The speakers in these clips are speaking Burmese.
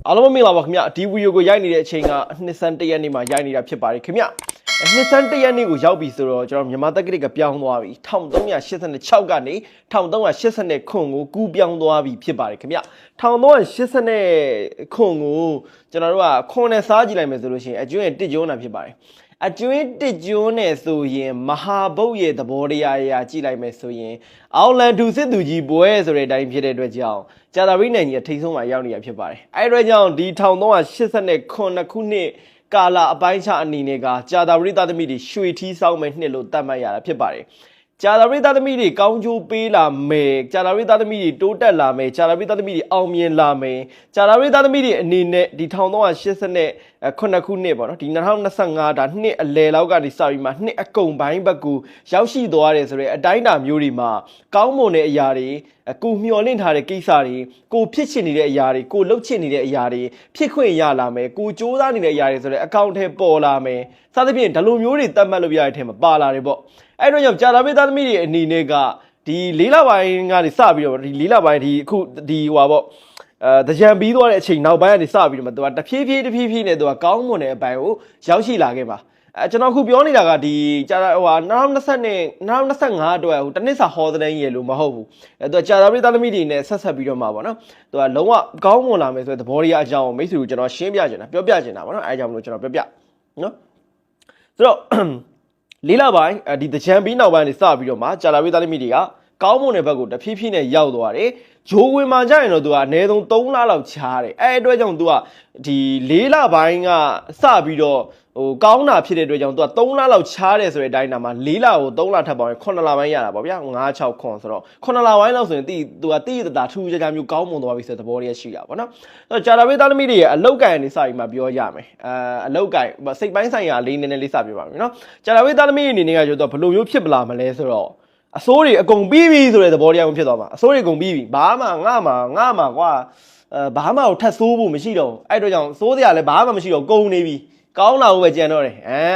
အားလုံးမင်္ဂလာပါခင်ဗျဒီဗီဒီယိုကိုရိုက်နေတဲ့အချိန်ကနှစ်ဆန်းတရက်နေ့မှာရိုက်နေတာဖြစ်ပါတယ်ခင်ဗျနှစ်ဆန်းတရက်နေ့ကိုရောက်ပြီဆိုတော့ကျွန်တော်မြန်မာတက္ကသိုလ်ကပြောင်းသွားပြီ1386ကနေ1389ကိုကူးပြောင်းသွားပြီဖြစ်ပါတယ်ခင်ဗျ1389ကိုကျွန်တော်တို့ကခွန်နဲ့စားကြည့်လိုက်မယ်ဆိုလို့ရှိရင်အကျွန်းတစ်ကျွန်းတာဖြစ်ပါတယ်အကျွင်းတစ်ကျွန်းနဲ့ဆိုရင်မဟာဘုတ်ရဲ့သဘောတရားအရာကြည့်လိုက်မယ်ဆိုရင်အောင်လန်ဒူစစ်သူကြီးပွဲဆိုတဲ့အတိုင်းဖြစ်တဲ့အတွက်ကြောင့်ကြာသာရိနိုင်ကြီးအထိတ်ဆုံးမှာရောက်နေရဖြစ်ပါတယ်အဲ့အတွက်ကြောင့်ဒီ1389ခုနှစ်ကာလအပိုင်းခြားအနေနဲ့ကကြာသာရိသားသမီးတွေရွှေထီးဆောင်မဲ့နှစ်လို့သတ်မှတ်ရတာဖြစ်ပါတယ်ကြာသာရိသားသမီးတွေကောင်းကျိုးပေးလာမယ်ကြာသာရိသားသမီးတွေတိုးတက်လာမယ်ကြာသာရိသားသမီးတွေအောင်မြင်လာမယ်ကြာသာရိသားသမီးတွေအနေနဲ့ဒီ1389ခုနှစ်ပေါ့နော်ဒီ2025ဒါနှစ်အလယ်လောက်ကနေစပြီးမှနှစ်အကုန်ပိုင်းဘက်ကိုရောက်ရှိသွားတယ်ဆိုတော့အတိုင်းအတာမျိုးတွေမှာကောင်းမွန်တဲ့အရာတွေကိုမျှော်လင့်ထားတဲ့ကိစ္စတွေကိုဖြစ်ချင်နေတဲ့အရာတွေကိုလှုပ်ချင်နေတဲ့အရာတွေဖြစ်ခွင့်ရလာမယ်ကိုစူးစမ်းနေတဲ့အရာတွေဆိုတော့အကောင့်ထဲပေါ်လာမယ်စသဖြင့်ဒီလိုမျိုးတွေသတ်မှတ်လို့ရတဲ့အထက်မှာပါလာတယ်ပေါ့အဲ့တော့ကြောင့်ကြာသာရိသားသမီးတွေအနေနဲ့ကဒီ၄လပိုင်းကနေစပြီးတော့ဒီ၄လပိုင်းဒီအခုဒီဟွာပေါ့တကြံပြီးသွားတဲ့အချိန်နောက်ပိုင်းကနေစပြီးတော့မှသူကတဖြည်းဖြည်းနဲ့သူကကောင်းမွန်တဲ့အပိုင်းကိုရောက်ရှိလာခဲ့ပါကျွန်တော်အခုပြောနေတာကဒီကြာဟို2025အတွက်ဟိုတနစ်စာဟောတဲ့ရေလို့မဟုတ်ဘူးသူကကြာသာရိသားသမီးတွေနဲ့ဆက်ပြီးတော့မှာပေါ့နော်သူကလုံးဝကောင်းမွန်လာမယ်ဆိုတဲ့သဘောတရားအကြောင်းကိုမိတ်ဆွေကိုကျွန်တော်ရှင်းပြချင်တာပြောပြချင်တာပေါ့နော်အဲအကြောင်းမလို့ကျွန်တော်ပြောပြနော်ဆိုတော့လေးလပိုင်းဒီတကြံပြီးနောက်ပိုင်းနေစပြီးတော့မှကြာသာရိသားသမီးတွေကကောင်းမွန်တဲ့ဘက်ကိုတဖြည်းဖြည်းနဲ့ရောက်သွားတယ်ဂျိုးဝင်မှာကြရင်တော့သူကအနည်းဆုံး3လလောက်ချားတယ်အဲအတွက်ကြောင့်သူကဒီ4လပိုင်းကစပြီးတော့ဟိုကောင်းတာဖြစ်တဲ့အတွက်ကြောင့်သူက3လလောက်ချားတယ်ဆိုတဲ့အတိုင်းနာမှာ4လကို3လထပ်ပေါင်းရင်9လပိုင်းရတာပေါ့ဗျာ969ခွန်ဆိုတော့9လပိုင်းလောက်ဆိုရင်သူကတိတတာထူးခြားခြားမျိုးကောင်းမွန်သွားပြီဆိုတဲ့သဘောလေးရှိတာပေါ့နော်အဲ့ကြာသာရိသားသမီးတွေရဲ့အလောက်ကန်နေစပြီးမှပြောရမယ်အလောက်ကန်စိတ်ပိုင်းဆိုင်ရာလေးနည်းနည်းလေးစပြပါမယ်နော်ကြာသာရိသားသမီးတွေအနေနဲ့ကကျတော့ဘယ်လိုမျိုးဖြစ်ပလာမလဲဆိုတော့အစိုးတွေအကုန်ပြီးပြီဆိုတဲ့သဘောတရားမျိုးဖြစ်သွားမှာအစိုးတွေအကုန်ပြီးပြီဘာမှငါမှာကွာဘာမှကိုထပ်ဆိုးဖို့မရှိတော့အဲ့တော့ကြောင့်စိုးစရာလည်းဘာမှမရှိတော့ကုန်နေပြီကောင်းလာဖို့ပဲကြံတော့တယ်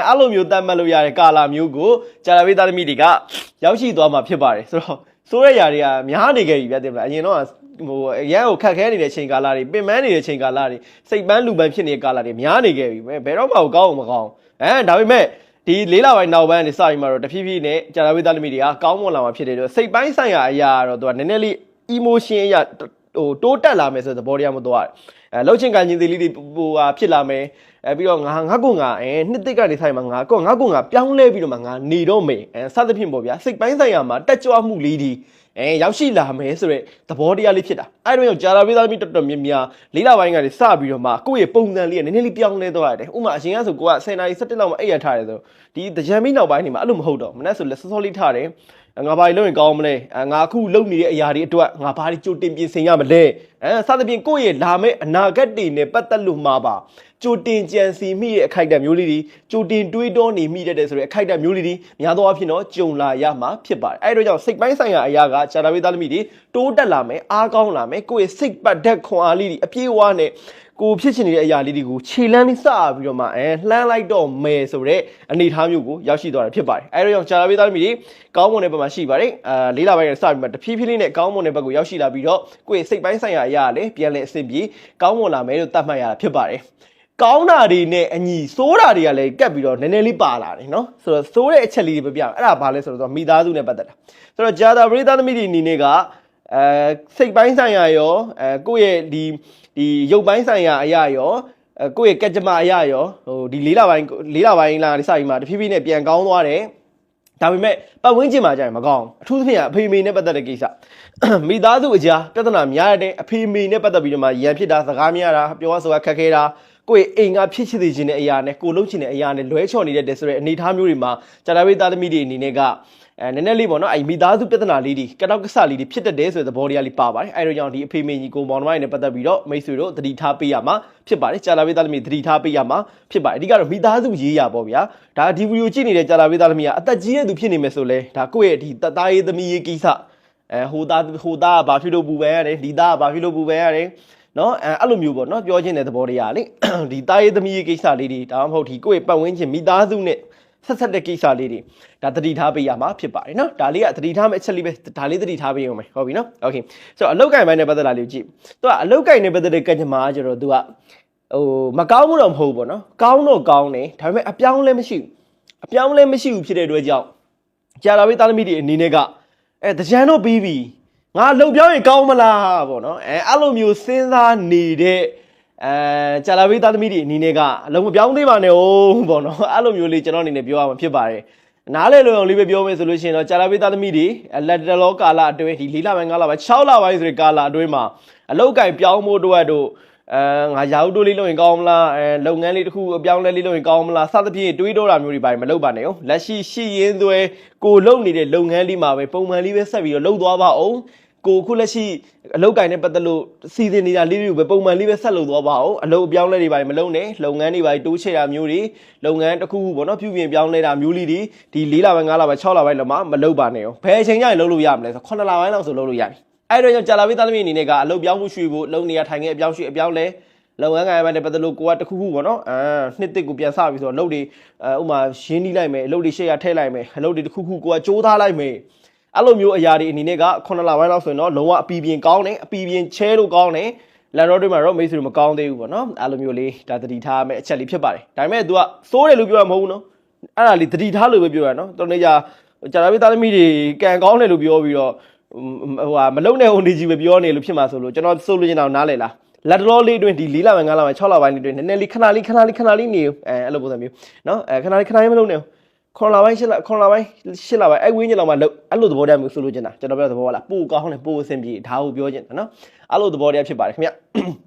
အဲ့လိုမျိုးတတ်မှတ်လို့ရတဲ့ကာလာမျိုးကိုကြာသာရိသားသမီးတွေကရောက်ရှိသွားမှာဖြစ်ပါတယ်ဆိုတော့စိုးရရာတွေကများနေခဲ့ပြီဗျတင်မလားအရင်တော့ဟိုအရန်ကိုခက်ခဲနေတဲ့ချိန်ကာလတွေပင်ပန်းနေတဲ့ချိန်ကာလတွေစိတ်ပန်းလူပန်းဖြစ်နေတဲ့ကာလတွေများနေခဲ့ပြီဘယ်တော့မှကောင်းအောင်မကောင်းဒါပေမဲ့ဒီ၄လပိုင်းနောက်ပိုင်းကနေစပြီးမှတော့တဖြည်းဖြည်းနဲ့ကြာသာရိသားသမီးတွေကကောင်းမွန်လာမှာဖြစ်တဲ့အတွက်စိတ်ပိုင်းဆိုင်ရာအရာကတော့သူကနည်းနည်းလေး emotion အရာဟိုတိုးတက်လာမယ်ဆိုတဲ့သဘောတရားမျိုးသွားတယ်လှုပ်ချင်ကန်ခြင်းသေးလေးတွေဟိုဖြစ်လာမယ်ပြီးတော့ငါကိုငါနှစ်တစ်ကနေဆိုင်မှာငါကိုငါပြောင်းလဲပြီးတော့မှငါနေတော့မယ်စသဖြင့်ပေါ့ဗျာစိတ်ပိုင်းဆိုင်ရာမှာတက်ကြွမှုလေးတွေရောက်ရှိလာမယ်ဆိုတဲ့သဘောတရားလေးဖြစ်တာအဲ့တော့ကြာသာရိသားသမီးတော်တော်များများ၄လပိုင်းကနေစပြီးတော့မှကိုယ့်ရဲ့ပုံစံလေးကနည်းနည်းလေးပြောင်းလဲသွားရတယ်ဥပမာအရင်ကဆိုကိုက10နာရီ17လောက်မှအိပ်ရထားတယ်ဆိုဒီတကြံမီနောက်ပိုင်းနေမှာအဲ့လိုမဟုတ်တော့မနေ့ဆိုလက်စောလေးထားတယ်ငါဘာလို့ရင်ကောင်းမလဲငါအခုလုပ်နေတဲ့အရာတွေအတွက်ငါဘာတွေကြိုတင်ပြင်ဆင်ရမလဲစသဖြင့်ကိုယ့်ရဲ့လာမယ့်အနာဂတ်တွေနဲ့ပတ်သက်လို့မှာပါကြိုတင်ကြံစီမိတဲ့အခိုက်အတန့်မျိုးလေးတွေကြိုတင်တွေးတောနေမိတဲ့ဆိုတဲ့အခိုက်အတန့်မျိုးလေးတွေများသောအားဖြင့်တော့ကြုံလာရမှာဖြစ်ပါတယ်အဲ့ဒါကြောင့်စိတ်ပိုင်းဆိုင်ရာအရာကကြာသာရိသားသမီးတွေတိုးတက်လာမယ်အားကောင်းလာမယ်ကိုယ့်ရဲ့စိတ်ပတ်ဓာတ်ခွန်အားလေးတွေအပြည့်အဝနဲ့ကိုဖြစ်ချင်နေတဲ့အရာလေးတွေကိုခြေလန်းလေးစပြီးတော့မှလှမ်းလိုက်တော့မယ်ဆိုတဲ့အနေအထားမျိုးကိုရောက်ရှိသွားတာဖြစ်ပါတယ်အဲဒါကြောင့်ကြာသာရိသားသမီးတွေကောင်းမွန်တဲ့ဘက်မှာရှိပါတယ်လေးလပိုင်းကစပြီးမှတဖြည်းဖြည်းလေးနဲ့ကောင်းမွန်တဲ့ဘက်ကိုရောက်ရှိလာပြီးတော့ကိုယ့်ရဲ့စိတ်ပိုင်းဆိုင်ရာအရာလည်းပြန်လည်အဆင်ပြေကောင်းမွန်လာမယ်လို့သတ်မှတ်ရတာဖြစ်ပါတယ်ကောင်းတာတွေနဲ့အညီစိုးတာတွေကလည်းကပ်ပြီးတော့နည်းနည်းလေးပါလာတယ်နော်ဆိုတော့စိုးတဲ့အချက်လေးတွေပြပြအဲ့ဒါဘာလဲဆိုတော့မိသားစုနဲ့ပတ်သက်တာဆိုတော့ကြာသာရိသားသမီးတွေအနေနဲ့ကစိတ်ပိုင်းဆိုင်ရာရောကိုယ့်ရဲ့ဒီရုပ်ပိုင်းဆိုင်ရာအရာရောကိုယ့်ရဲ့ကကြမ္မာအရာရောဟိုဒီ၄လပိုင်းလာစပြီးမှတဖြည်းဖြည်းနဲ့ပြန်ကောင်းသွားတယ်ဒါပေမဲ့ပတ်ဝန်းကျင်မှာကြာရင်မကောင်းအထူးသဖြင့်အဖေမေနဲ့ပတ်သက်တဲ့ကိစ္စမိသားစုအကြားပြဿနာများတဲ့အဖေမေနဲ့ပတ်သက်ပြီးတော့မှရန်ဖြစ်တာစကားများတာပြောဆိုတာခက်ခဲတာကိုယ့်အိမ်ကဖြစ်ချင်တဲ့အရာနဲ့ကိုလှုပ်ချင်တဲ့အရာနဲ့လွဲချော်နေတဲ့ဆိုတဲ့အနေအထားမျိုးတွေမှာကြာသာရိသားသမီးတွေအနေနဲ့ကနည်းနည်းလေးပေါ့နော်မိသားစုပြဿနာလေးတွေကတောက်ကဆလေးတွေဖြစ်တတ်တယ်ဆိုတဲ့သဘောတရားလေးပါပါတယ်အဲဒါကြောင့်ဒီအဖေမေကြီးကိုမောင်နှမတွေနဲ့ပတ်သက်ပြီးတော့မိတ်ဆွေတို့သတိထားပေးရမှာဖြစ်ပါတယ်ကြာသာရိသားသမီးသတိထားပေးရမှာဖြစ်ပါတယ်အဓိကတော့မိသားစုရေးရပေါ့ဗျာဒါဒီဗီဒီယိုကြည့်နေတဲ့ကြာသာရိသားသမီးကအသက်ကြီးတဲ့သူဖြစ်နေမယ်ဆိုလဲဒါကိုယ့်ရဲ့ဒီသားရေးသမီးရေးကိစ္စဟိုသားကဘာဖြစ်လို့ပူပန်ရတယ်ဒီသားကဘာဖြစ်လို့ပူပန်ရတယ်နော်အဲ့လိုမျိုးပေါ့နော်ပြောချင်းတဲ့သဘောတရားလေဒီသားရေးသမီးရေးကိစ္စလေးတွေဒါမှမဟုတ်ဒီကိုယ့်ရဲ့ပတ်ဝန်းကျင်မိသားစုနဲ့ ဆက်ဆက်တဲ့ကိစ္စလေးတွေဒါသတိထားပေးရမှာဖြစ်ပါတယ်နော်ဒါလေးကသတိထားမယ့်အချက်လေးပဲဒါလေးသတိထားပေးအောင်မယ်ဟုတ်ပြီနော်โอเคဆိုတော့အလုတ်ကင်ပိုင်းနဲ့ပတ်သက်လာလေးကြည့်သူကအလုတ်ကင်နဲ့ပတ်သက်တဲ့ကံကြမ္မာကျတော့သူကမကောင်းမှုတော့မဟုတ်ဘူးပေါ့နော်ကောင်းတော့ကောင်းတယ်ဒါပေမဲ့အပြောင်းလဲမရှိဘူးဖြစ်တဲ့အတွက်ကြောင့်ကြာလာပြီသားသမီးတွေအနေနဲ့ကတကြံတော့ပြီးပြီငါလှုပ်ပြောင်းရင်ကောင်းမလားပေါ့နော်အဲ့လိုမျိုးစဉ်းစားနေတဲ့ကြာလာပြီသားသမီးတွေအနေနဲ့ကအလုံးမပြောင်းသေးပါနဲ့ဟုတ်ပေါ့နော်အဲ့လိုမျိုးလေးကျွန်တော်အနေနဲ့ပြောရမှာဖြစ်ပါတယ်နားလေလုံအောင်လေးပဲပြောမယ်ဆိုလို့ရှိရင်တော့ကြာလာပြီသားသမီးတွေလက်တလောကာလအတွင်းဒီ4လပိုင်း5လပိုင်း6လပိုင်းဆိုတဲ့ကာလအတွင်းမှာအလုတ်ကင်ပြောင်းဖို့တို့ငါရာဟုတိုးလေးလုပ်ရင်ကောင်းမလားလုပ်ငန်းလေးတစ်ခုအပြောင်းလဲလေးလုပ်ရင်ကောင်းမလားစသဖြင့်တွေးတော့တာမျိုးတွေပါမလုပ်ပါနဲ့ဟုတ်လက်ရှိရင်းသွဲကိုလုပ်နေတဲ့လုပ်ငန်းလေးမှာပဲပုံမှန်လေးပဲဆက်ပြီးတော့လုပ်သွားပါအောင်ကိုခုလက်ရှိအလုတ်ကင်နဲ့ပတ်သက်လို့စီစဉ်နေတာလေးတွေကိုပဲပုံမှန်လေးပဲဆက်လုပ်သွားပါအောင်အလုတ်အပြောင်းလဲတွေပါမလုပ်နဲ့လုပ်ငန်းတွေပါတိုးချဲ့တာမျိုးတွေလုပ်ငန်းတစ်ခုခုပေါ့နော်ပြုပြင်ပြောင်းလဲတာမျိုးလေးတွေဒီ4လပိုင်း5လပိုင်း6လပိုင်းလောက်မှာမလုပ်ပါနဲ့ဟုတ်ဘယ်အချိန်ကျရင်လုပ်လို့ရမလဲဆို9လပိုင်းလောက်ဆိုလုပ်လို့ရပြီအဲ့တော့ကြာလာပြီသားသမီးအနေနဲ့ကအလုတ်ပြောင်းမှုရွှေ့ဖို့လုံနေရထိုင်ခဲ့အပြောင်းရွှေ့အပြောင်းလဲလုပ်ငန်းကိုင်ပိုင်းနဲ့ပတ်သက်လို့ကိုကတခုခုပေါ့နော်နှစ်တစ်ကိုပြန်စပြီဆိုတော့အလုပ်တွေဥမာရင်းနှီးလိုက်မယ်အလုပ်တွေရှေ့ရထည့်လိုက်မယ်အလုပ်တွေတခုခုကိုကစူးထားလိုက်မယ်အဲ့လိုမျိုးအရာတွေအနေနဲ့က9လပိုင်းလောက်ဆိုရင်တော့လုံးဝအပီပြင်ကောင်းတယ်အပီပြင်ချဲလို့ကောင်းတယ်လက်တော့တွေမှာတော့မိတ်ဆွေတို့မကောင်းသေးဘူးပေါ့နော်အဲ့လိုမျိုးလေးဒါသတိထားမယ်အချက်လေးဖြစ်ပါတယ်ဒါပေမဲ့ तू ကစိုးတယ်လို့ပြောရမဟုတ်ဘူးနော်အဲ့ဒါလေးသတိထားလို့ပဲပြောရနော်တော်နေကြာလာပြီသားသမီးတွေကံကောင်းတယ်လို့ပြောပြီးတော့မလုံတဲ့ဟိုနေကြီးပဲပြောနေလို့ဖြစ်မှာဆိုလို့ကျွန်တော်စိုးလို့ကျင်တော့နားလေလားလက်တော်လေးတွင်ဒီ4လပိုင်း5လပိုင်း6လပိုင်းလေးတွင်နည်းနည်းလေးခဏလေးနေအဲ့လိုပုံစံမျိုးနော်ခဏလေးမလုံးနဲ့9လပိုင်း8လပိုင်းအဲ့ဝင်းကျင်လောက်မှအဲ့လိုသဘောတရားမျိုးဆိုလို့ကျင်တာကျွန်တော်ပြောသဘောလားပိုကောင်းတယ်ပိုအဆင်ပြေဒါကိုပြောကျင်တာနော်အဲ့လိုသဘောတရားဖြစ်ပါတယ်ခင်ဗျ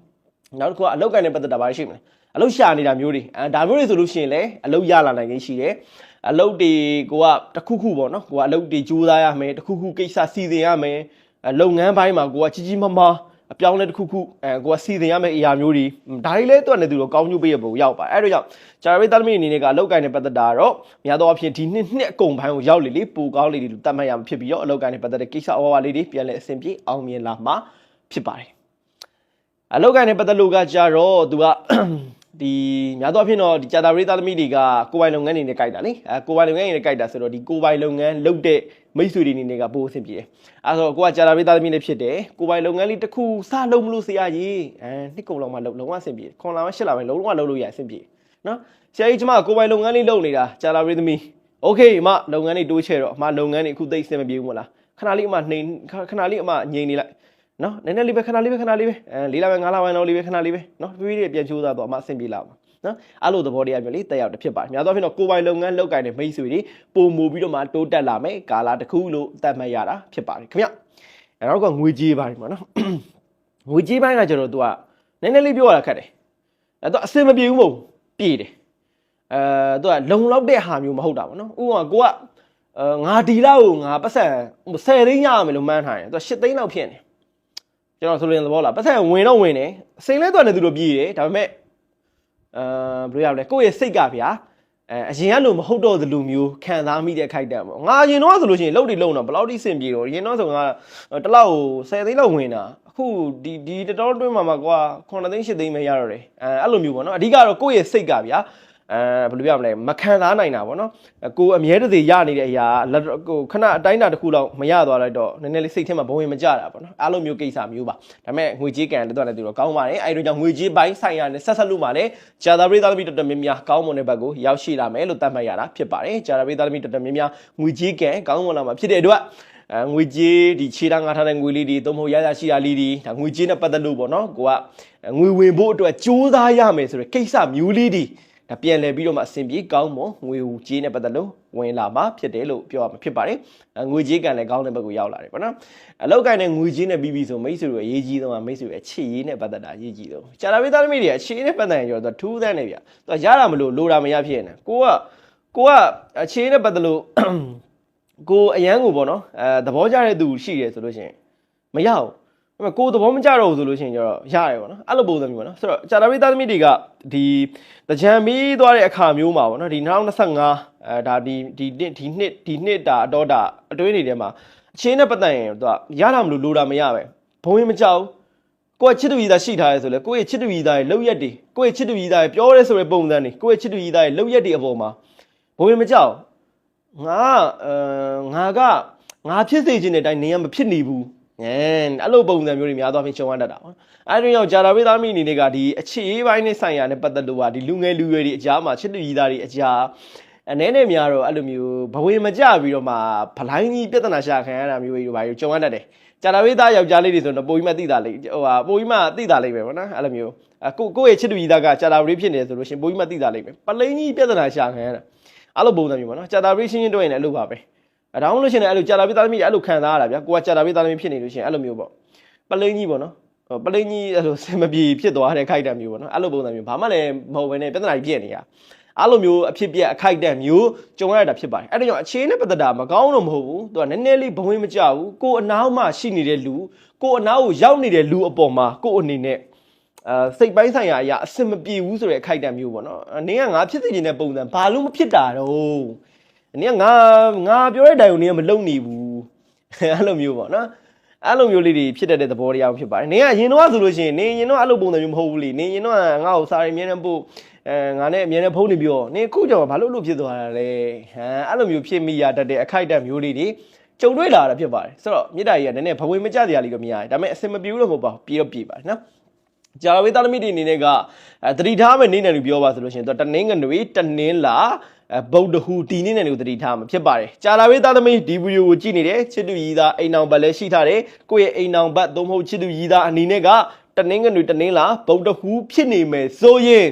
နောက်တစ်ခုကအလုတ်ကန်နဲ့ပတ်သက်တာပါရှိမလဲအလုတ်ရှာနေတာမျိုးတွေဒါမျိုးတွေဆိုလို့ရှိရင်လည်းအလုတ်ရလာနိုင်ခြင်းရှိတယ်အလုတ်တွေကိုကတခုခုပေါ့နော်ကိုကအလုတ်တွေကြိုးစားရမယ်တခုခုကိစ္စစီစဉ်ရမယ်လုပ်ငန်းပိုင်းမှာကိုကကြီးမားမားအပြောင်းလဲတစ်ခုခုကိုကစီစဉ်ရမယ့်အရာမျိုးတွေဒါတွေလည်းတွက်နေသူတော့ကောင်းကျိုးပေးရပုံရောက်ပါအဲ့တော့ကြောင့်ဂျာရီသားသမီးအနေနဲ့ကအလောက်ကိုင်းနဲ့ပတ်သက်တာတော့များသောအားဖြင့်ဒီနှစ်အကုန်ပိုင်းကိုရောက်လေပူကောင်းလေတတ်မှတ်ရမှာဖြစ်ပြီးတော့အလောက်ကိုင်းနဲ့ပတ်သက်တဲ့ကိစ္စအဝါလေးတွေပြန်လဲအဆင်ပြေအောင်မြင်လာမှာဖြစ်ပါတယ်အလောက်ကိုင်းနဲ့ပတ်သက်လို့ကကြတော့သူကဒီများသောအားဖြင့်တော့ဒီဂျာရီသားသမီးတွေကကိုယ်ပိုင်လုပ်ငန်းတွေနဲ့ကြိုက်တာလေကိုယ်ပိုင်လုပ်ငန်းတွေနဲ့ကြိုက်တာဆိုတော့ဒီကိုယ်ပိုင်လုပ်ငန်းလုပ်တဲ့မိတ်ဆွေတွေအနေနဲ့ကပိုအဆင်ပြေတယ်အဲဆိုကိုကကြာလာပေးသားသမီးလေးဖြစ်တယ်ကိုယ်ပိုင်လုပ်ငန်းလေးတစ်ခုစလုပ်မလို့ဆရာကြီးနှစ်ကုန်လောက်မှလုံးဝအဆင်ပြေခွန်လာမှ8လပိုင်းလုံးဝလုပ်လို့ရအဆင်ပြေနော်ဆရာကြီးကျမကိုယ်ပိုင်လုပ်ငန်းလေးလုပ်နေတာကြာလာပေးသမီးโอเคအမလုပ်ငန်းလေးတိုးချဲ့တော့အမလုပ်ငန်းလေးအခုသိအဆင်မပြေဘူးမလားခဏလေးအမငြိမ်နေလိုက်နော်နည်းနည်းလေးပဲခဏလေးပဲ4လပိုင်း5လပိုင်းလောက်လေးပဲခဏလေးပဲနော်ပြေးပြန်ချိုးစားတော့အမအဆင်ပြေလာပါနော်အဲ့လိုသဘောတရားမျိုးလေးတက်ရောက်တစ်ဖြစ်ပါတယ်များသောအားဖြင့်တော့ကိုယ်ပိုင်လုပ်ငန်းလုပ်ကိုင်တဲ့မိတ်ဆွေတွေပုံမူပြီးတော့မှတိုးတက်လာမယ်ကာလာတစ်ခုလို့သတ်မှတ်ရတာဖြစ်ပါတယ်ခင်ဗျအဲ့တော့ကငွေကြေးပိုင်းပေါ့နော်ငွေကြေးပိုင်းကကျတော့ तू ကနည်းနည်းလေးပြောရတာခက်တယ်အဲ့တော့အဆင်မပြေဘူးမဟုတ်ပြေတယ်သူကလုံလောက်တဲ့ဟာမျိုးမဟုတ်တာပေါ့နော်ဥပမာကိုကငါဒီလောက်ကိုငါပတ်စံ10သိန်းရရမယ်လို့မှန်းထားတယ်သူက8သိန်းလောက်ဖြစ်နေကျွန်တော်ဆိုရင်သဘောလားပတ်စံဝင်တော့ဝင်တယ်စိန်လဲတွက်နေသူတို့ပြေးတယ်ဒါပေမဲ့ဘယ်လိုရလဲကိုယ့်ရဲ့စိတ်ကဗျာအရင်ကလို့မဟုတ်တော့သလိုမျိုးခံစားမိတဲ့ခိုက်တံပေါ့ငါရင်တော့ဆိုလို့ရှိရင်လှုပ်တော့ဘယ်လောက်ထိစင်ပြေတော့ရင်တော့ဆိုငါတစ်လောက်ကို10သိန်းလောက်ဝင်တာအခုဒီတော်တော်တွင်းမှာကွာ9သိန်း8သိန်းပဲရတော့တယ်အဲ့လိုမျိုးပေါ့နော်အဓိကတော့ကိုယ့်ရဲ့စိတ်ကဗျာဘယ်လိုပြောမလဲမခံစားနိုင်တာပေါ့နော်ကိုအမြဲတစေရနေတဲ့အရာကိုခဏအတိုင်းတာတစ်ခုလောက်မရသွားလိုက်တော့နည်းနည်းလေးစိတ်ထဲမှာဘဝင်မကြတာပေါ့နော်အဲ့လိုမျိုးကိစ္စမျိုးပါဒါပေမဲ့ငွေကြေးကန်လည်းတော့လည်းသူတော့ကောင်းပါတယ်အဲ့တို့ကြောင့်ငွေကြေးပိုင်းဆိုင်ရာနဲ့ဆက်ဆက်လို့မှလည်းဂျာသာပရိသတ်သမီးတော်တော်များများကောင်းမွန်တဲ့ဘက်ကိုရောက်ရှိလာမယ်လို့သတ်မှတ်ရတာဖြစ်ပါတယ်ဂျာသာပရိသတ်သမီးတော်တော်များများငွေကြေးကန်ကောင်းမွန်လာမှာဖြစ်တဲ့အတွက်ငွေကြေးဒီခြေထောက်ငါထားတဲ့ငွေလေးတွေသုံးဖို့ရရှိတာလေးတွေဒါငွေကြေးနဲ့ပတ်သက်လို့ပေါ့နော်ကိုကငွေဝင်ဖို့အတွက်ကြိုးစားရမယ်ဆိုတဲ့ကိစ္စမျိုးလေးတွေဒါပြန်လည်ပြီးတော့မှအဆင်ပြေကောင်းမွန်ငွေကြေးနဲ့ပတ်သက်လို့ဝင်လာမှာဖြစ်တယ်လို့ပြောရမှာဖြစ်ပါတယ်ငွေကြေးကံလည်းကောင်းတဲ့ဘက်ကိုရောက်လာတယ်ပေါ့နော်အလောက်ကိုင်းတဲ့ငွေကြေးနဲ့ပြီးပြီဆိုမိတ်ဆွေတို့အရေးကြီးဆုံးကမိတ်ဆွေရဲ့အခြေရေးနဲ့ပတ်သက်တာအရေးကြီးဆုံးဂျာလာပေးသားသမီးတွေအခြေရေးနဲ့ပတ်သက်ရင်ကျော်သူထူးဆန်းနေဗျာသူရတာမလို့လိုတာမရဖြစ်နေကိုကအခြေရေးနဲ့ပတ်သက်လို့ကိုအရန်ကိုပေါ့နော်သဘောကျတဲ့သူရှိတယ်ဆိုလို့ရှိရင်မရဘူးကိုသဘောမကျတော့ဘူးဆိုလို့ရှိရင်ကျတော့ရတယ်ပေါ့နော်အဲ့လိုပုံစံမျိုးပေါ့နော်ဆိုတော့ဂျာလာပေးသားသမီးတွေကဒီတကြံပြီးသွားတဲ့အခါမျိုးမှာပေါ့နော်ဒီ2025ဒါဒီနှစ်တာအတော့တာအတွင်းနေထဲမှာအချင်းနဲ့ပတ်သက်ရင်သူကရတာမလို့လိုတာမရပဲဘုံရင်မကြောက်ကိုယ့်ချစ်တူကြီးသားရှိထားရဲဆိုလေကိုယ့်ရဲ့ချစ်တူကြီးသားရဲ့လောက်ရက်တွေကိုယ့်ရဲ့ချစ်တူကြီးသားရဲ့ပြောရဲဆိုတဲ့ပုံစံတွေကိုယ့်ရဲ့ချစ်တူကြီးသားရဲ့လောက်ရက်တွေအပေါ်မှာ ဘဝင်မကြောက်ငါဖြစ်စေခြင်းတဲ့အတိုင်းနေရမဖြစ်နေဘူးအဲ့လိုပုံစံမျိုးတွေများသွားပြီးချုံရတတ်တာပေါ့အဲ့ဒီရောက်ဂျာတာဘေးသားမိအနေနဲ့ကဒီအခြေအေးပိုင်းနဲ့ဆိုင်ရာနဲ့ပတ်သက်လို့ပါဒီလူငယ်လူရွယ်တွေအကြားမှာချစ်သူကြီးသားတွေအကြားအနေနဲ့များတော့အဲ့လိုမျိုးဘဝင်မကြပြီးတော့မှဗလိုင်းကြီးပြဿနာရှာခံရတာမျိုးတွေဘာတွေချုံရတတ်တယ်ဂျာတာဘေးသားယောက်ျားလေးတွေဆိုတော့ပိုပြီးမှသိတာလေပိုပြီးမှသိတာလိမ့်မယ်ပေါ့နော်အဲ့လိုမျိုးကိုယ့်ရဲ့ချစ်သူကြီးသားကဂျာတာဘေးဖြစ်နေဆိုလို့ရှင်ပိုပြီးမှသိတာလိမ့်မယ်ပလိန်ကြီးပြဿနာရှာခံရတာအဲ့လိုပုံစံမျိုးပေါ့နော်ဂျာတာဘေးရှင်းရှင်းတွေ့ရင်လည်းအဲ့လိုပါပဲအတောင်းလို့ရှိရင်အဲ့လိုကြာလာပြီးသားသမီးအဲ့လိုခံစားရတာဗျာကိုကကြာလာပြီးသားသမီးဖြစ်နေလို့ရှိရင်အဲ့လိုမျိုးပေါ့ပလိန်ကြီးပေါ့နော်ပလိန်ကြီးအဲ့လိုစင်မပြေဖြစ်သွားတဲ့ခိုက်တံမျိုးပေါ့နော်အဲ့လိုပုံစံမျိုးဘာမှလည်းမဟုတ်ဘဲနဲ့ပြဿနာကြီးပြည့်နေတာအဲ့လိုမျိုးအဖြစ်ပြက်အခိုက်တံမျိုးကြုံရတာဖြစ်ပါတယ်အဲ့ဒါကြောင့်အခြေနဲ့ပတ်သက်တာမကောင်းတော့မဟုတ်ဘူးသူကနည်းနည်းလေးဘဝင်မကြဘူးကိုအနားမှာရှိနေတဲ့လူကိုအနားကိုရောက်နေတဲ့လူအပေါ်မှာကိုအနေနဲ့စိတ်ပိုင်းဆိုင်ရာအရာအဆင်မပြေဘူးဆိုတဲ့အခိုက်တံမျိုးပေါ့နော်နင်းကငါဖြစ်စေချင်တဲ့ပုံစံဘာလို့မဖြစ်တာတော့နင်ကငါပြောတဲ့အတိုင်းကိုနင်ကမလုံနေဘူးအဲ့လိုမျိုးပေါ့နော်အဲ့လိုမျိုးလေးတွေဖြစ်တတ်တဲ့သဘောတရားဖြစ်ပါတယ်နင်ကရင်တော့ဆိုလို့ရှိရင်နင်ရင်တော့အဲ့လိုပုံစံမျိုးမဟုတ်ဘူးလေနင်ရင်တော့ငါ့ကိုစာရီအမြဲတမ်းပို့ငါနဲ့အမြဲတမ်းဖုန်းနေပြောနင်ခုကြောင့်ဘာလို့လို့ဖြစ်သွားတာလဲအဲ့လိုမျိုးဖြစ်မိရတတ်တဲ့အခိုက်အတန့်မျိုးလေးတွေကြုံတွေ့လာတာဖြစ်ပါတယ်ဆိုတော့မြေတားကြီးကနည်းနည်းဘဝင်မကြစရာလေးတော့မရဘူးဒါပေမဲ့အစင်မပြေဘူးလို့မဟုတ်ပါဘူးပြေတော့ပြေပါတယ်နော်ကြာဝေးသားသမီးတွေအနေနဲ့ကသတိထားမယ်နေနေလို့ပြောပါဆိုလို့ရှိရင်တော့တနင်္ဂနွေတနင်္လာဗုဒ္ဓဟူဒီနေ့နဲ့ကိုသတိထားမှာဖြစ်ပါတယ်ကြာလာဝေးသားသမီးဒီဗီဒီယိုကိုကြည့်နေတဲ့ချစ်သူကြီးသားအိမ်အောင်ဘက်လည်းရှိထားတယ်ကိုယ့်ရဲ့အိမ်အောင်ဘက်သို့မဟုတ်ချစ်သူကြီးသားအနေနဲ့ကတနင်္ဂနွေတနင်္လာဗုဒ္ဓဟူဖြစ်နေမယ်ဆိုရင်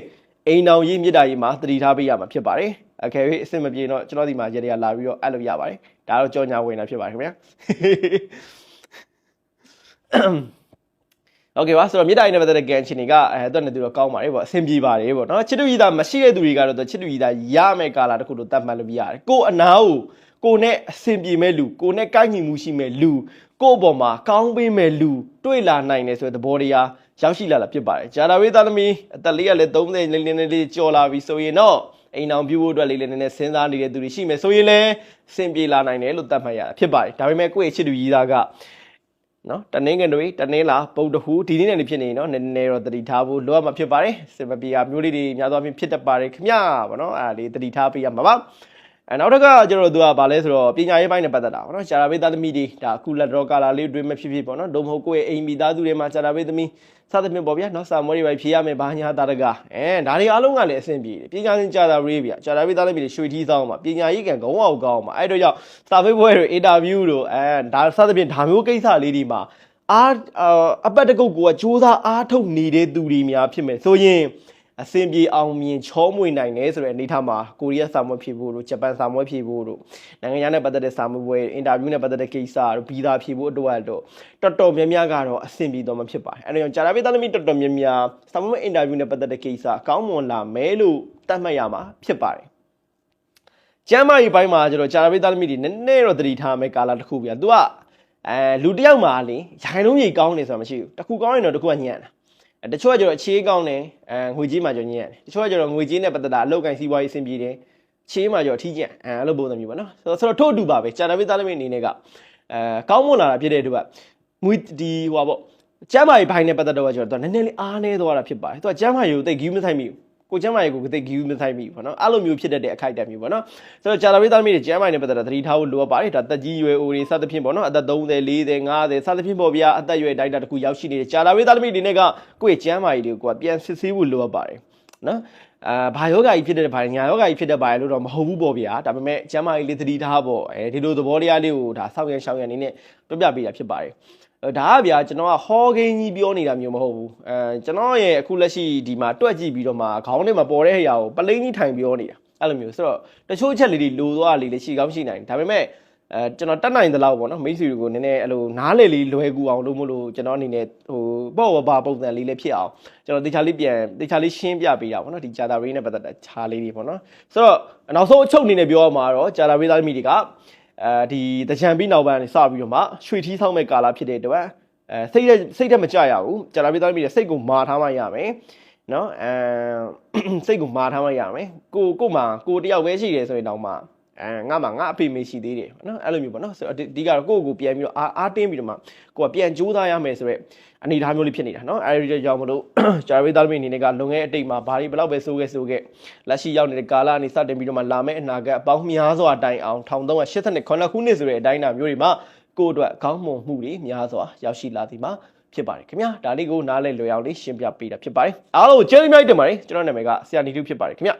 အိမ်အောင်ရေးမြစ်တာရေးမှာသတိထားပေးရမှာဖြစ်ပါတယ်โอเคအဆင်မပြေတော့ကျွန်တော်ဒီမှာရေတွေကလာပြီးတော့အဲ့လိုရပါတယ်ဒါတော့ကြော်ညာဝင်တာဖြစ်ပါတယ်ခင်ဗျာโอเคပါဆိုတော့မြေတားရင်းနဲ့ပတ်သက်တဲ့ကန်ချင်တွေကအဲ့နဲ့သူတော့ကောင်းပါတယ်ပေါ့အဆင်ပြေပါတယ်ပေါ့နော်ချစ်သူကြီးသားမရှိတဲ့သူတွေကတော့ချစ်သူကြီးသားရမယ်ကာလာတစ်ခုလို့သတ်မှတ်လို့ပြရတယ်ကို့အနာကိုကိုနဲ့အဆင်ပြေမဲ့လူကိုနဲ့ကိုက်ညီမှုရှိမဲ့လူကို့အပေါ်မှာကောင်းပေးမဲ့လူတွေ့လာနိုင်တယ်ဆိုတဲ့သဘောတရားရောက်ရှိလာတာဖြစ်ပါတယ်ဂျာတာဝေးသားသမီးအသက်လေးကလည်း30လေးကျော်လာပြီဆိုရင်တော့အိမ်အောင်ပြုဖို့အတွက်လေးနည်းနည်းစဉ်းစားနေတဲ့သူတွေရှိမယ်ဆိုရင်လည်းအဆင်ပြေလာနိုင်တယ်လို့သတ်မှတ်ရတာဖြစ်ပါတယ်ဒါပေမဲ့ကိုယ့်ရဲ့ချစ်သူကြီးသားကနော်တနင်္ဂနွေတနင်္လာဗုဒ္ဓဟူဒီနေ့နဲ့ဖြစ်နေနော်နည်းနည်းတော့တတိထားဖို့လိုအပ်မှာဖြစ်ပါတယ်စင်မပြေမျိုးလေးတွေများသောအားဖြင့်ဖြစ်တတ်ပါတယ်ခင်ဗျာဗောနော်အဲ့ဒါလေးတတိထားပေးရမှာပါနောက်တစ်ခါကျွန်တော်တို့ကဗာလဲဆိုတော့ပညာရေးပိုင်းနဲ့ပတ်သက်တာဗောနော်ဂျာတာဘေးသားသမီးတွေဒါအခုလက်တော့ကာလာလေးတွေးမဖြစ်ဖြစ်ဗောနော်ဒုံမဟုတ်ကိုယ့်ရဲ့အိမ်မိသားစုတွေမှာဂျာတာဘေးသမီးစသဖြင့်ပေါ့ဗျာနော်စာမွေးတွေပဲဖြေရမယ်ဘာညာတာတကဒါတွေအားလုံးကလည်းအဆင်ပြေတယ်ပညာရှင်ဂျာတာဘေးဗျာဂျာတာဘေးသားသမီးတွေရွှေထီးဆောင်မှာပညာရေးကံခေါင်းအောင်ကောင်းမှာအဲ့တော့ကြောင့်စာမေးပွဲတွေအင်တာဗျူးတို့ဒါစသဖြင့်ဒါမျိုးကိစ္စလေးတွေမှာအပတ်တကုတ်ကိုစူးစမ်းအားထုတ်နေတဲ့သူတွေများဖြစ်မယ်ဆိုရင်အဆင်ပြေအောင်မြင်ချောမွေနိုင်တယ်ဆိုတဲ့အနေထားမှာကိုရီးယားစာမွေးဖြေဖို့တို့ဂျပန်စာမွေးဖြေဖို့တို့နိုင်ငံခြားနဲ့ပတ်သက်တဲ့စာမွေးပွဲအင်တာဗျူးနဲ့ပတ်သက်တဲ့ကိစ္စတို့ဗီဇာဖြေဖို့အတွက်တော့တော်တော်များများကတော့အဆင်ပြေတော့မှာဖြစ်ပါတယ်အဲဒါကြောင့်ဂျာတာဘေးသားသမီးတော်တော်များများစာမွေးအင်တာဗျူးနဲ့ပတ်သက်တဲ့ကိစ္စအကောင်းမွန်လာမယ်လို့သတ်မှတ်ရမှာဖြစ်ပါတယ်ကျမ်းမာရေးပိုင်းမှာကျတော့ဂျာတာဘေးသားသမီးတွေနည်းနည်းတော့သတိထားမယ်ကာလတစ်ခုပြသူကလူတယောက်မှာလေရိုင်းလုံးကြီးကောင်းနေဆိုတာမရှိဘူးတခုကောင်းရင်တော့တခုကညံ့တာတချို့ကကျတော့အခြေးကောင်းတယ်ငွေကြေးမှာကျတော့ညံ့တယ်တချို့ကကျတော့ငွေကြေးနဲ့ပတ်သက်တာအလောက်ကိုင်းစီးပွားရေးအဆင်ပြေတယ်ချေးမှာကျတော့ထီးကျန်အဲ့လိုပုံစံမျိုးပေါ့နော်ဆိုတော့ထို့အတူပါပဲဂျာတာဘေးသားသမီးအနေနဲ့ကကောင်းမွန်လာတာဖြစ်တဲ့အတွက်ကငွေဒီဟိုပါပေါ့ကျမ်းမာရေးဘိုင်းနဲ့ပတ်သက်တော့ကျတော့နည်းနည်းလေးအားနည်းသွားတာဖြစ်ပါတယ်သူကကျမ်းမာရေးကိုသိဂီးမဆိုင်မိဘူးကိုကျမ်းမာရေးကိုသိဂီးမဆိုင်မိဘူးပေါ့နော်အဲ့လိုမျိုးဖြစ်တဲ့အခိုက်အတန့်မျိုးပေါ့နော်ဆိုတော့ဂျာတာဘေးသားသမီးတွေကျမ်းမာရေးနဲ့ပတ်သက်တာသတိထားဖို့လိုအပ်ပါတယ်ဒါတက်ကြီးရွယ်အိုတွေစသဖြင့်ပေါ့နော်အသက်30 40 50စသဖြင့်ပေါ့ဗျာအသက်ရွယ်တိုင်းတာတစ်ခုရောက်ရှိနေတဲ့ဂျာတာဘေးသားသမီးတွေနဲ့ကကိုယ့်ရဲ့ကျမ်းမာရေးတွေကိုပြန်စစ်ဆေးဖို့လိုအပ်ပါတယ်နော်ဘာယောဂါကြီးဖြစ်တဲ့ဘာညာယောဂါကြီးဖြစ်တဲ့ဘာလို့တော့မဟုတ်ဘူးပေါ့ဗျာဒါပေမဲ့ကျမ်းမာရေးလေးသတိထားပေါ့ဒီလိုသဘောတရားလေးကိုဒါစောင့်ရရှောင်ရအနေနဲ့ပြပြပေးတာဖြစ်ပါတယ်ဒါကဗျာကျွန်တော်ကဟောကိန်းကြီးပြောနေတာမျိုးမဟုတ်ဘူးကျွန်တော်ရဲ့အခုလက်ရှိဒီမှာတွက်ကြည့်ပြီးတော့မှခေါင်းထဲမှာပေါ်တဲ့အရာကိုပလိန်ကြီးထိုင်ပြောနေတာအဲ့လိုမျိုးဆိုတော့တချို့ချက်လေးတွေလိုသွားလေးရှိကောင်းရှိနိုင်ဒါပေမဲ့ကျွန်တော်တတ်နိုင်သလောက်ပေါ့နော်မိတ်ဆွေတွေကိုနည်းနည်းအဲ့လိုနားလေလေးလွယ်ကူအောင်လို့မလို့ကျွန်တော်အနေနဲ့ဟိုပေါ့ဘာပုံစံလေးလည်းဖြစ်အောင်ကျွန်တော်တေချာလေးရှင်းပြပေးတာပေါ့နော်ဒီဂျာတာဘေးနဲ့ပတ်သက်တဲ့ခြားလေးတွေပေါ့နော်ဆိုတော့နောက်ဆုံးအချုပ်အနေနဲ့ပြောရမှာတော့ဂျာတာဘေးသားမိတွေကဒီတကြံပြီးနောက်ပိုင်းစပြီးတော့မှရွှေထီးဆောင်မဲ့ကာလဖြစ်တဲ့အတွက်စိတ်တက်မကြရဘူးဂျာတာဘေးသားမိတွေစိတ်ကိုမာထားမှရမယ်နော်စိတ်ကိုမာထားမှရမယ်ကိုမှကိုတယောက်ပဲရှိတယ်ဆိုရင်တော့မှ ငါမှငါအဖေမေရှိသေးတယ်နော်အဲ့လိုမျိုးပေါ့နော်ဆိုတော့ဒီကတော့ကိုယ့်ကိုပြန်ပြီးတော့အားတင်းပြီးတော့မှကိုကပြန်ကြိုးစားရမယ်ဆိုတော့အနေထားမျိုးလေးဖြစ်နေတာနော်အဲဒီကြောင့်မလို့ဂျာရီသားသမီးအနေနဲ့ကလွန်ခဲ့တဲ့အတိတ်မှာဘာတွေဘယ်လောက်ပဲစိုးခဲ့လက်ရှိရောက်နေတဲ့ကာလအနေစတင်ပြီးတော့မှလာမယ့်အနာဂတ်အပေါင်းများစွာတိုင်အောင်1389ခုနှစ်ဆိုတဲ့အတိုင်းအတာမျိုးတွေမှာကိုယ့်အတွက်ခေါင်းမွန်မှုတွေများစွာရောက်ရှိလာသည်မှာဖြစ်ပါတယ်ခင်ဗျာဒါလေးကိုနားလည်လွယ်အောင်လေးရှင်းပြပေးတာဖြစ်ပါတယ်အားလုံးကျေးဇူးများတင်ပါတယ်ကျွန်တော်နာမည်ကဆရာနီတူဖြစ်ပါတယ်ခင်ဗျာ